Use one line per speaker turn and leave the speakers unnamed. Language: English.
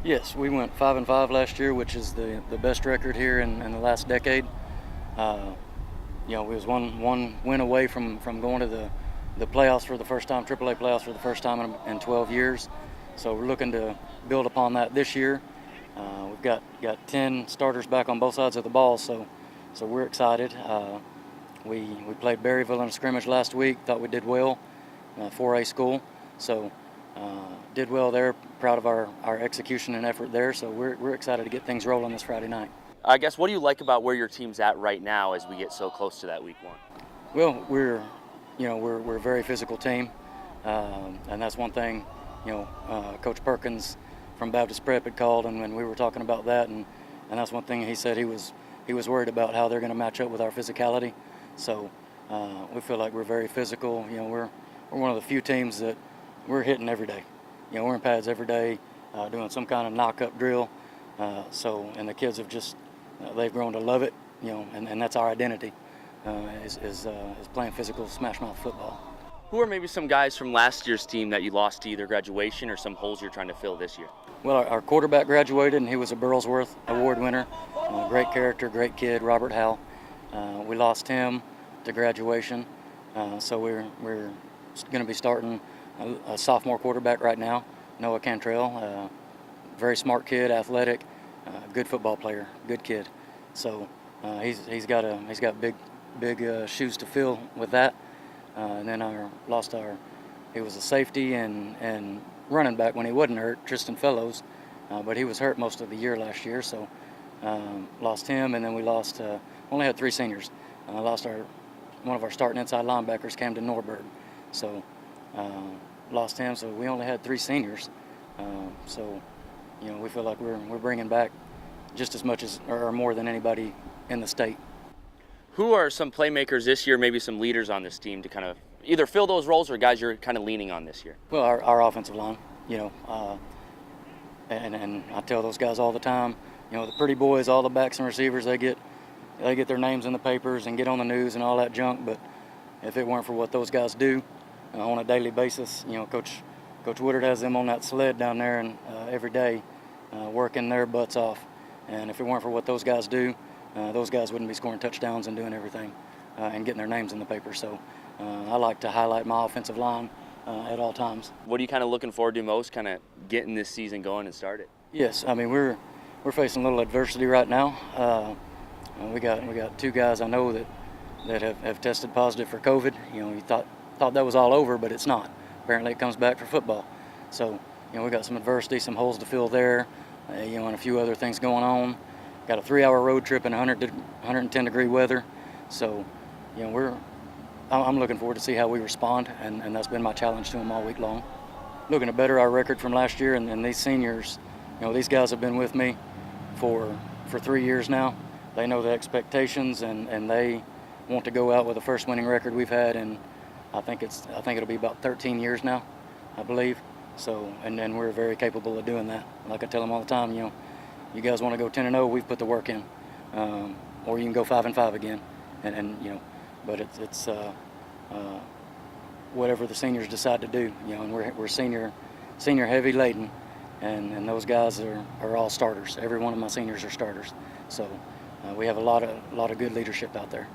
Yes, we went 5-5 last year, which is the best record here in the last decade. We was one win away from going to the playoffs for the first time, AAA playoffs for the first time in 12 years. So we're looking to build upon that this year. We've got 10 starters back on both sides of the ball, so we're excited. We played Berryville in a scrimmage last week. Thought we did well, 4A school. So did well there. Proud of our execution and effort there. So we're excited to get things rolling this Friday night.
I guess, what do you like about where your team's at right now as we get so close to that week one?
Well, we're a very physical team, and that's one thing. Coach Perkins from Baptist Prep had called, and when we were talking about that, and that's one thing he said he was worried about how they're going to match up with our physicality. So we feel like we're very physical. We're one of the few teams that we're hitting every day. We're in pads every day, doing some kind of knock-up drill. And the kids have they've grown to love it. And that's our identity, is playing physical smash mouth football.
Who are maybe some guys from last year's team that you lost to either graduation or some holes you're trying to fill this year?
Well, our quarterback graduated, and he was a Burlsworth Award winner. Great character, great kid, Robert Howell. We lost him to graduation, so we're going to be starting a sophomore quarterback right now, Noah Cantrell. Very smart kid, athletic, good football player, good kid. So he's got big shoes to fill with that. And then he was a safety and running back when he wasn't hurt, Tristan Fellows, but he was hurt most of the year last year. So lost him, and then we only had 3 seniors. Lost one of our starting inside linebackers, Camden Norberg. So lost him, so we only had 3 seniors. We feel like we're bringing back just as much or more than anybody in the state.
Who are some playmakers this year, maybe some leaders on this team to kind of either fill those roles or guys you're kind of leaning on this year?
Well, our offensive line, and I tell those guys all the time, the pretty boys, all the backs and receivers, they get their names in the papers and get on the news and all that junk, but if it weren't for what those guys do on a daily basis, Coach Woodard has them on that sled down there and every day working their butts off. And if it weren't for what those guys do, those guys wouldn't be scoring touchdowns and doing everything and getting their names in the paper. So I like to highlight my offensive line at all times.
What are you kind of looking forward to most, kind of getting this season going and started?
Yes, I mean we're facing a little adversity right now. We got 2 guys I know that have tested positive for COVID. You thought that was all over, but it's not. Apparently it comes back for football. So we got some adversity, some holes to fill there, and a few other things going on. Got a 3-hour road trip in 110 degree weather. So I'm looking forward to see how we respond, and that's been my challenge to them all week long. Looking to better our record from last year, and these seniors, these guys have been with me for 3 years now. They know the expectations, and they want to go out with the first winning record we've had, and I think it'll be about 13 years now, I believe. So, and then we're very capable of doing that. Like I tell them all the time, you guys want to go 10-0, we've put the work in, or you can go 5-5 again, but it's whatever the seniors decide to do, and we're senior heavy laden, and those guys are all starters. Every one of my seniors are starters. So we have a lot of good leadership out there.